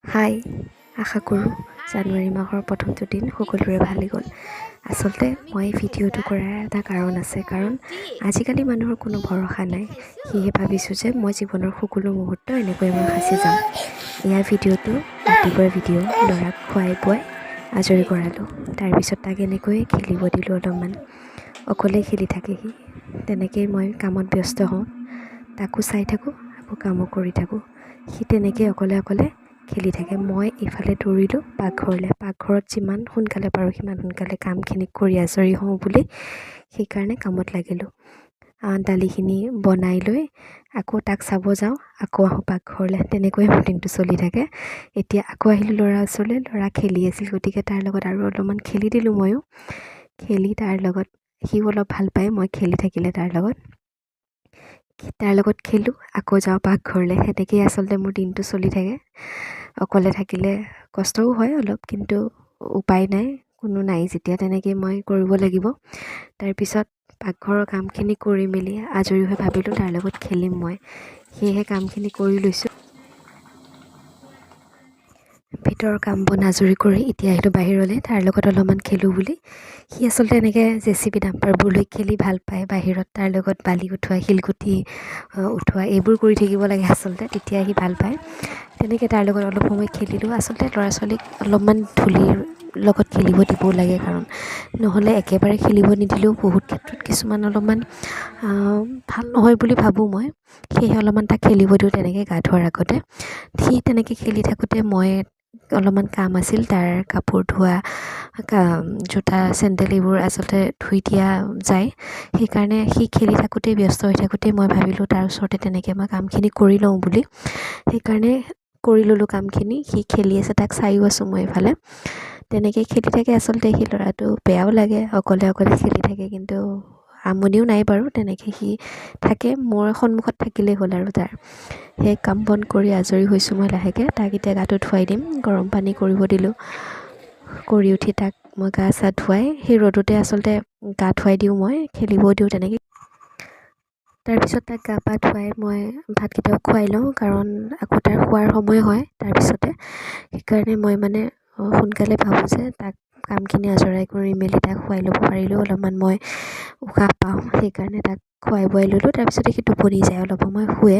হাই, আশা কৰোঁ জানুৱাৰী মাহৰ প্ৰথমটো দিন সকলোৰে ভালেই গ'ল। আচলতে মই ভিডিঅ'টো কৰাৰ এটা কাৰণ আছে, কাৰণ আজিকালি মানুহৰ কোনো ভৰসা নাই। সেয়েহে ভাবিছোঁ যে মই জীৱনৰ সকলো মুহূৰ্ত এনেকৈ মই সাঁচি যাম। ইয়াৰ ভিডিঅ'টো ৰাতিপুৱাৰ ভিডিঅ', ল'ৰাক খুৱাই বুৱাই আজৰি কৰালোঁ। তাৰপিছত তাক এনেকৈ খেলিব দিলোঁ অলপমান। অকলে খেলি থাকে সি। তেনেকেই মই কামত ব্যস্ত হওঁ, তাকো চাই থাকোঁ, আকৌ কামো কৰি থাকোঁ। সি তেনেকৈ অকলে অকলে খেলি থাকে। মই ইফালে দৌৰিলোঁ পাকঘৰলৈ। পাকঘৰত যিমান সোনকালে পাৰোঁ সিমান সোনকালে কামখিনি কৰি আজৰি হওঁ বুলি সেইকাৰণে কামত লাগিলোঁ। দালিখিনি বনাই লৈ আকৌ তাক চাব যাওঁ, আকৌ আহোঁ পাকঘৰলৈ। তেনেকৈয়ে মোৰ দিনটো চলি থাকে। এতিয়া আকৌ আহিলোঁ ল'ৰাৰ ওচৰলৈ। ল'ৰা খেলি আছিল, গতিকে তাৰ লগত আৰু অলপমান খেলি দিলোঁ ময়ো। খেলি তাৰ লগত সিও অলপ ভাল পায় মই খেলি থাকিলে তাৰ লগত খেলোঁ, আকৌ যাওঁ পাকঘৰলৈ। সেনেকৈয়ে আচলতে মোৰ দিনটো চলি থাকে। অকলে থাকিলে কষ্টও হয় অলপ, কিন্তু উপায় নাই, কোনো নাই যেতিয়া তেনেকৈ মই কৰিব লাগিব। তাৰপিছত পাকঘৰৰ কামখিনি কৰি মেলি আজৰি হৈ ভাবিলোঁ তাৰ লগত খেলিম মই। সেয়েহে কামখিনি কৰি লৈছোঁ। ভিতৰৰ কাম বন আজৰি কৰি এতিয়া আহিলোঁ বাহিৰলৈ তাৰ লগত অলপমান খেলোঁ বুলি। সি আচলতে এনেকৈ JCB ডাম্পাৰবোৰ লৈ খেলি ভাল পায়। বাহিৰত তাৰ লগত বালি উঠোৱা, শিলগুটি উঠোৱা এইবোৰ কৰি থাকিব লাগে আচলতে, তেতিয়া সি ভাল পায়। তেনেকৈ তাৰ লগত অলপ সময় খেলিলোঁ। আচলতে ল'ৰা ছোৱালীক অলপমান ধূলিৰ লগত খেলিব দিবও লাগে, কাৰণ নহ'লে একেবাৰে খেলিব নিদিলেও বহুত ক্ষেত্ৰত কিছুমান অলপমান ভাল নহয় বুলি ভাবোঁ মই। সেয়েহে অলপমান তাক খেলিব দিওঁ তেনেকৈ গা ধোৱাৰ আগতে। সি তেনেকৈ খেলি থাকোঁতে মই অলপমান কাম আছিল, তাৰ কাপোৰ ধোৱা, জোতা চেণ্ডেল এইবোৰ আচলতে ধুই দিয়া যায়। সেইকাৰণে সি খেলি থাকোঁতেই ব্যস্ত হৈ থাকোঁতেই মই ভাবিলোঁ তাৰ ওচৰতে তেনেকৈ মই কামখিনি কৰি লওঁ বুলি। সেইকাৰণে কৰি ল'লোঁ কামখিনি। সি খেলি আছে, তাক চাইও আছোঁ মই এইফালে। তেনেকৈ খেলি থাকে। আচলতে সি ল'ৰাটো বেয়াও লাগে, অকলে অকলে খেলি থাকে, কিন্তু আমনিও নাই বাৰু। তেনেকৈ সি থাকে, মোৰ সন্মুখত থাকিলেই হ'ল আৰু তাৰ। সেই কাম বন কৰি আজৰি হৈছোঁ মই লাহেকৈ। তাক এতিয়া গাটো ধুৱাই দিম, গৰম পানী কৰিব দিলোঁ। কৰি উঠি তাক মই গা চা ধুৱাই সেই ৰ'দতে আচলতে গা ধুৱাই দিওঁ, মই খেলিব দিওঁ তেনেকৈ। তাৰপিছত তাক গা পা ধুৱাই মই ভাতকেইটাও খুৱাই লওঁ, কাৰণ আকৌ তাৰ খোৱাৰ সময় হয় তাৰপিছতে। সেইকাৰণে মই মানে সোনকালে ভাবোঁ যে তাক কামখিনি আজৰাই কৰি মেলি তাক খুৱাই ল'ব পাৰিলেও অলপমান মই উশাহ পাওঁ। সেইকাৰণে তাক খুৱাই বোৱাই ল'লোঁ। তাৰপিছতে সি টোপনি যায়, অলপ সময় শুৱে।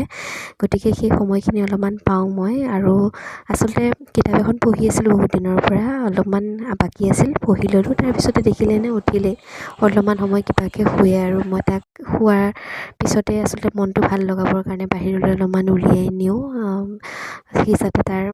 গতিকে সেই সময়খিনি অলপমান পাওঁ মই। আৰু আচলতে কিতাপ এখন পঢ়ি আছিলোঁ বহুত দিনৰ পৰা, অলপমান বাকী আছিল, পঢ়ি ল'লোঁ। তাৰপিছতে দেখিলে নে উঠিলে অলপমান সময় কিবাকৈ শুৱে, আৰু মই তাক শোৱাৰ পিছতে আচলতে মনটো ভাল লগাবৰ কাৰণে বাহিৰলৈ অলপমান উলিয়াই নিওঁ, সি যাতে তাৰ